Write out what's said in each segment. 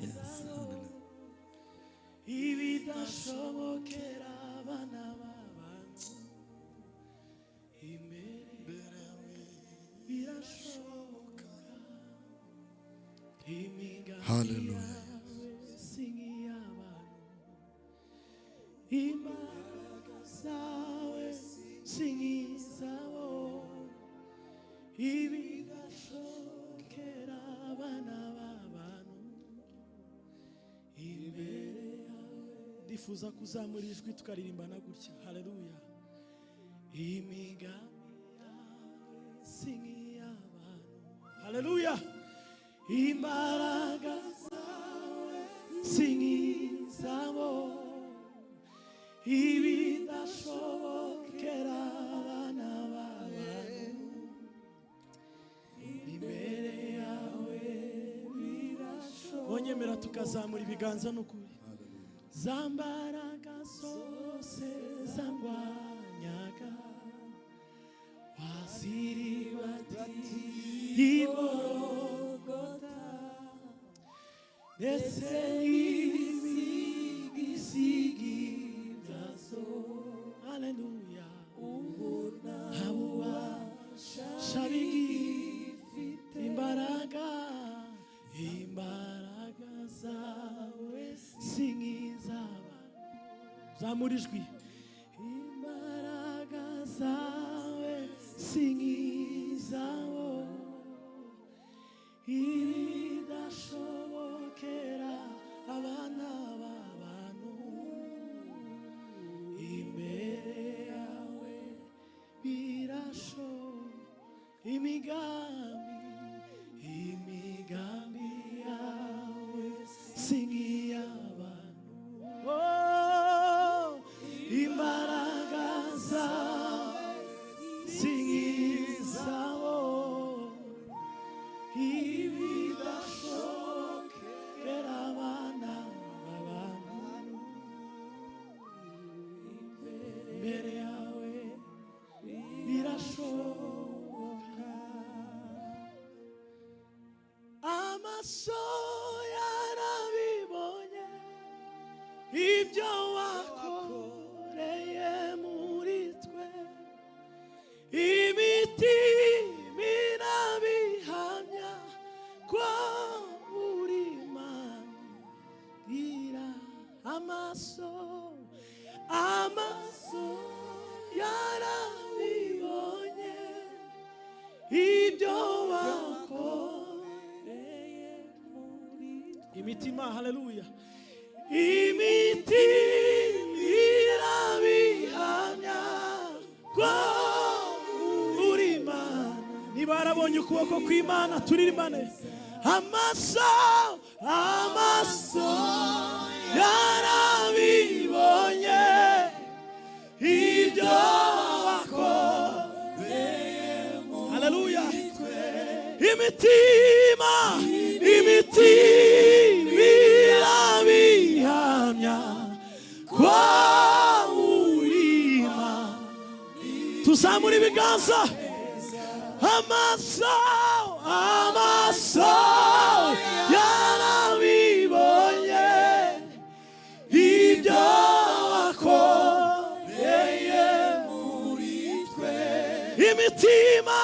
Yes. ibidashobokera abana b'abantu imbere birashoboka. Hallelujah. Imbaraga zawe singizaho ibidashobokera abana b'abantu imbere yawe. Ndifuza kuzamura ijwi tukaririmbana gutya. Haleluya. Imigambi yawe singiy'abantu. Haleluya. Imbaraga zawe singizaho ibidashobokera abana b'abantu imbere yawe birashoboka. Onyemera tukazamura ibiganza n'ukuri. Za mbaraga zose zandwanyaga waziribatiye igorogota ndetse n'ibisigisigi byazo. Haleluya. Ntabubasha bigifite imbaraga zawe singiz'abantu. Zamura ijwi. Imbaraga zawe singiz'abo ibidashobokera abana b'abantu imbere yawe birashoboka. Imigambi yawe singiy'abantu. Oh, imbaraga zawe singiz'abo ibidashobokera abana b'abantu imbere yawe birashoboka. Amaso yarabibonye ibyo wakoreye muri twe, imitima irabihamya ko uri Imana. Amaso yarabibonye ibyo wakoreye muri twe. Imitima, haleluya. Imitima irabihamya ko uri Imana. Niba yarabonye ukuboko kw'Imana turirimbane. Amaso yarabibonye ibyo wakoreye muri twe. Imitima irabihamya ko uri Imana. Tuzamura ibiganza. Amaso yarabibonye ibyo wakoreye muri twe. Imitima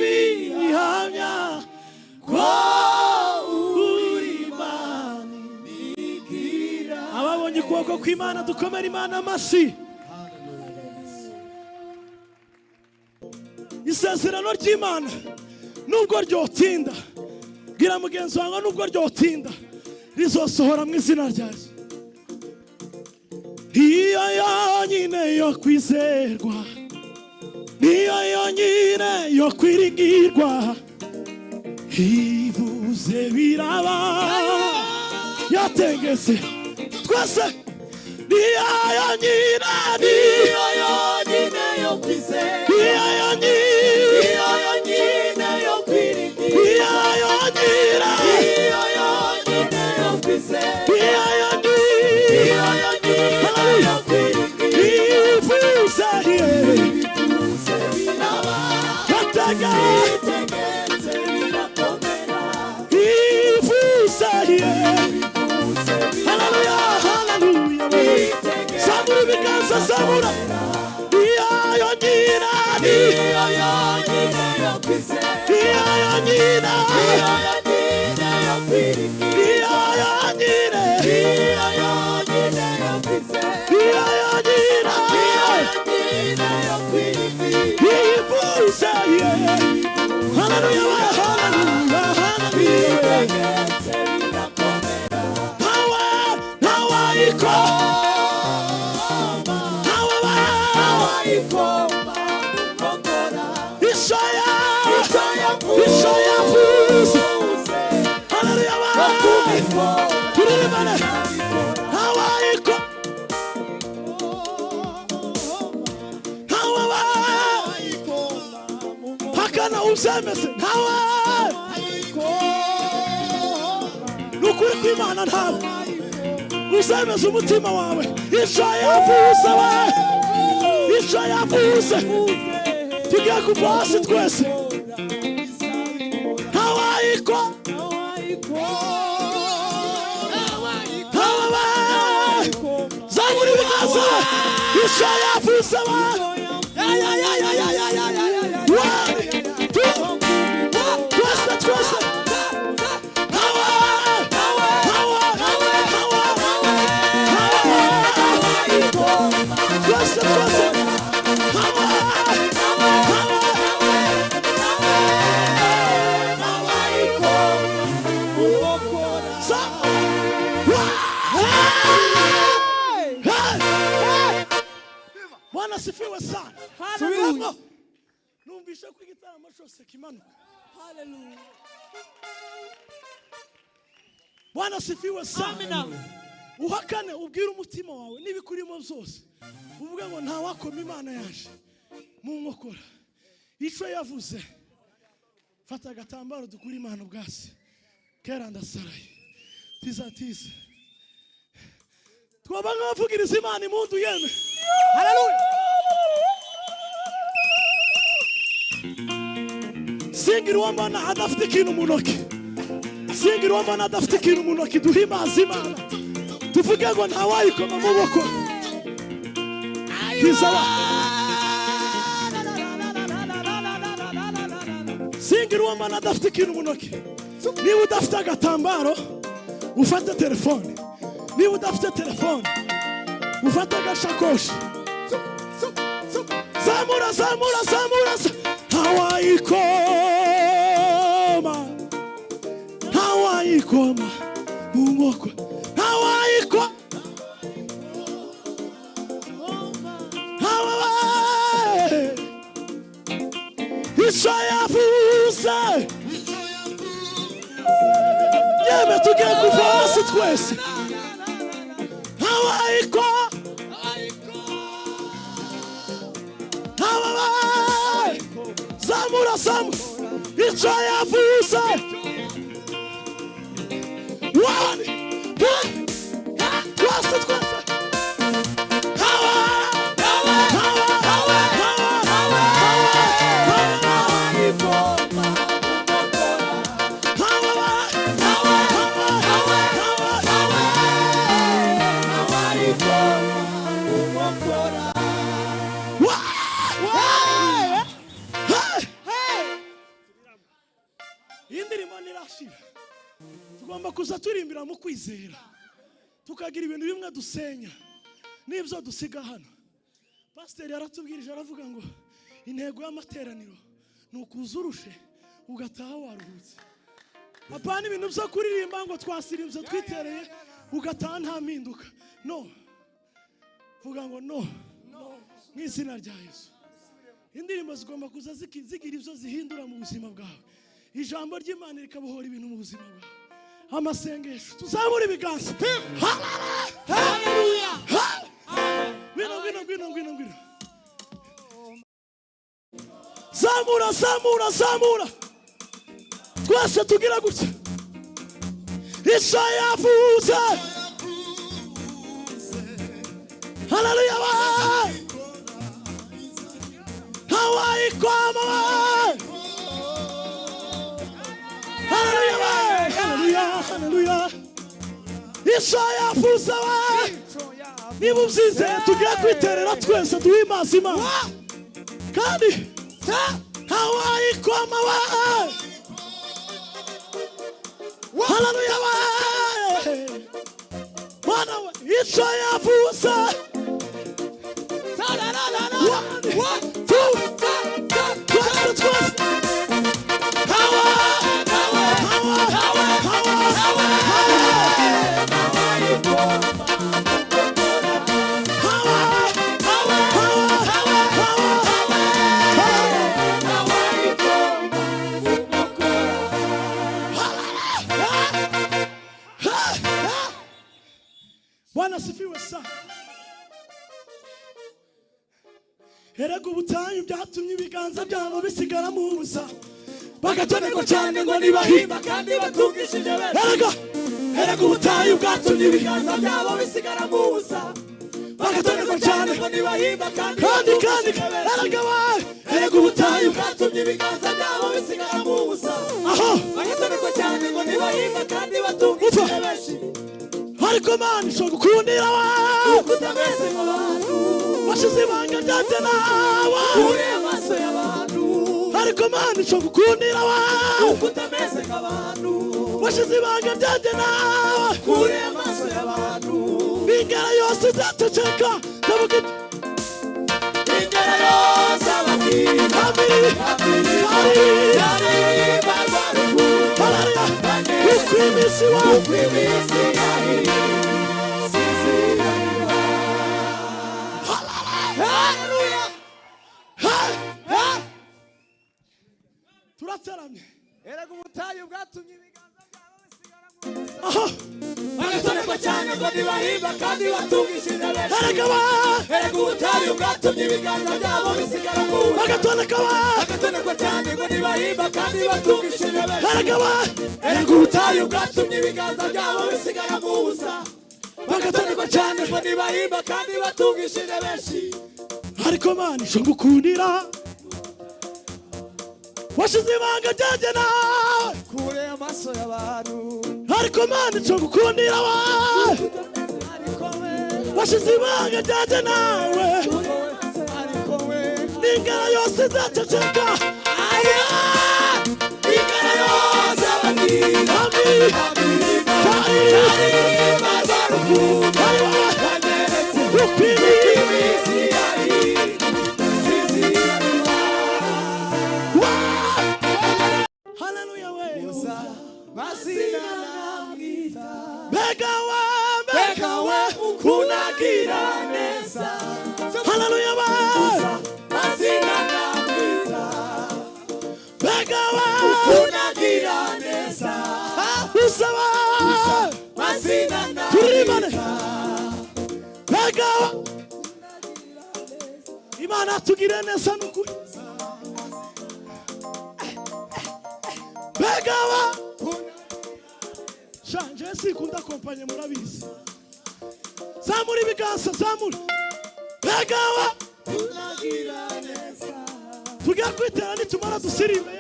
irabihamya ko uri Imana. Ababonye ukuboko kw'Imana dukomere Imana amashyi. Isezerano ry'Imana nubwo ryotinda, bwira mugenzi wawe nubwo ryotinda rizosohora mu izina rya Yesu. Iyo yonyine yo kwizerwa, niyo yonyine yo kwiringirwa, ivuze biraba, yategetse twese. Niyo yonyine yo kwizerwa, niyo yonyine yo kwiringirwa, niyo yonyine yo kwizerwa, niyo yonyine yo kwiringirwa, ivuze biraba, yategetse nukuri kw'Imana ntawe uzemeza umutima wawe icyo yavuze we icyo yavuze tugiye kuva hasi twese hawayiko zamura ibiganza icyo yavuze we Bwana sifiwe sana. Haleluya. Numvisha ku gitaramo cyose kimanuka. Haleluya. Bwana sifiwe sana. Uhakane ubwira umutima wawe nibikurimo byose. Uvuga ngo nta wakoma Imana yaje mu nkokora. Icyo yavuze. Fata agatambaro dukura Imana ubwasi. Kera ndasaraye. Tiza. Twaba nkavugiriza Imana impundu yeme. Haleluya. Singira uwamana adafite ikintu mu ntoki. Singira uwamana adafite ikintu mu ntoki duhimbaza Imana. Tuvuge ngo nta wayikoma mu boko. Singira uwamana adafite ikintu mu ntoki. Niba udafite agatambaro ufate telefone. Niba udafite telefone ufate agashakoshi. Zamura hawayikoma mungoko hawayiko hawaye icyo yavuze yeme tugiye kuva hasi twese hawayiko zamura icyo yavuze one twese tugomba kuza turimbira mu kwizera tukagira ibintu bimwe dusenya n'ibyo dusiga hano. Pasiteri yaratubwirije aravuga ngo intego y'amateraniro ni ukuza urushe ugataha waruhutse. Apana ibintu byo kuririmba ngo twasirimbye twitereye ugataha nta mpinduka. No, vuga ngo no mu izina rya Yesu. Indirimbo zigomba kuza zigira ibyo zihindura mu buzima bwawe. Ijambo ry'Imana rikabohora ibintu mu buzima bwawe. Amasengesho tuzamura ibiganza. Haleluya. Ngwino. Zamura. Twese tugira gutya. Icyo yavuze. Haleluya. Hawayikoma. haleluya icyo yavuze we niba ubyizeye tugiye kwiterera twese duhe amazi Imana kandi ntawayikoma we haleluya we Mana we icyo yavuze Bwana sifiwe sana. Erega ubutayu byatumye ibiganza byabo bisigara mu busa bagatoneka cyane ngo nibahimba kandi batungishije benshi. Erega ubutayu bwatumye ibiganza byabo bisigara mu busa bagatoneka cyane ngo nibahimba kandi erega ubutayu bwatumye ibiganza byabo bisigara mu busa bagatoneka cyane ngo nibahimba kandi batungishije benshi. Ariko Mana ishobora gukundira wawe kutameze nk'abantu washize ibanga ryanjye nawe uri amaso y'abantu. Ariko Mana ishobora gukundira wawe kutameze nk'abantu washize ibanga ryanjye nawe uri amaso y'abantu. Ingera yose izaceceka ndavuga ingera yose ababwira uko iminsi yawe turateramye. Erega ubutayu bwatumye ibiganza byabo bisigara mu busa bagatoneka cyane ngo nibahimba kandi batungishije benshi. Erega ubutayu bwatumye ibiganza byabo bisigara mu busa bagatoneka cyane ngo nibahimba kandi batungishije benshi. Erega ubutayu bwatumye ibiganza byabo bisigara mu busa bagatoneka cyane ngo nibahimba kandi batungishije benshi. Ariko Mana ishobora gukundira washize ibanga ryanjye nawe kure amaso y'abantu. Ariko Mana ishobora gukundira wawe washize ibanga ryanjye nawe n'ingara yose izaceceka. Ingara yose ababwira Begawe kunagira neza. Hallelujah we masina namwita Begawe kunagira neza. Usaba masina namwita Begawe Imana tugire neza n'ukuri. Begawe Shanje sikunda kompanye murabizi. Zamura ibiganza zamura. Begawe tugiye kwitera nitumara dusirimbe.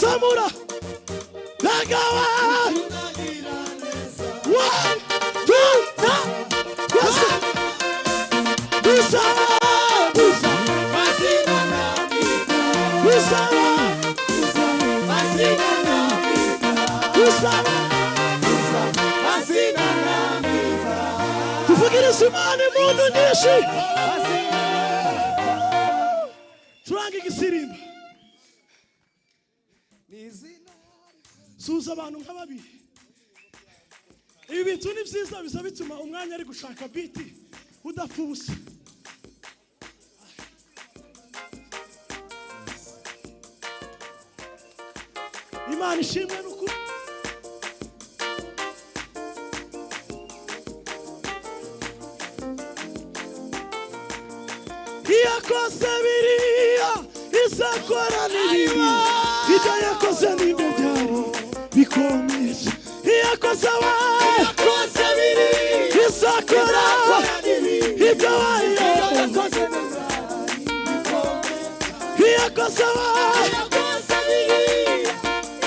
Zamura Begawe 1 2 tuvugire Imana imuntu nyinshi. Turanga igisirimba suza abantu nka babiri. Ibi bintu ni byiza biza bituma umwanya ari gushaka biti udapfa ubusa. Imana ishimwe n'ukuri. Yakoze biriya izakora n'ibibi ibyo yakoze n'ibyo byari bikomeye. Yakoze biriya izakora ibyo yakoze yakoze biriya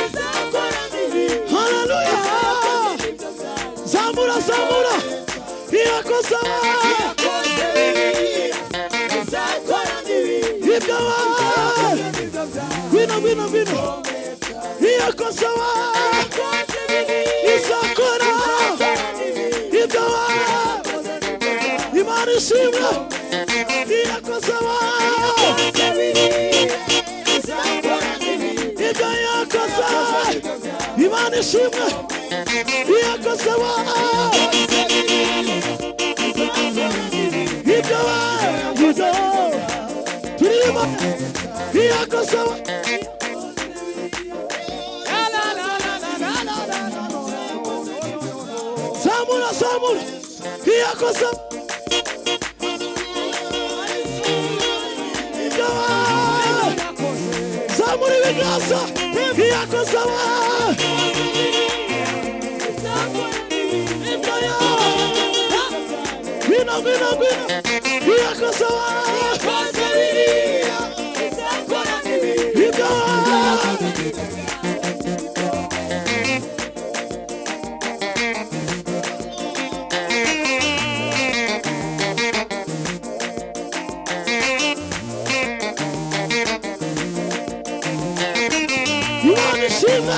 izakora n'ibibi. Hallelujah. zamura iyakoze ibyo ngwino iyakoze izakora ibyo Imana ishimwe iyakoze ibyo yakoze Imana ishimwe iyakoze ibyo turimo iyakoze zamura iyakoze ibyo zamura ibiganza iyakoze Gwino iyakoze ibyo Imana ishimwe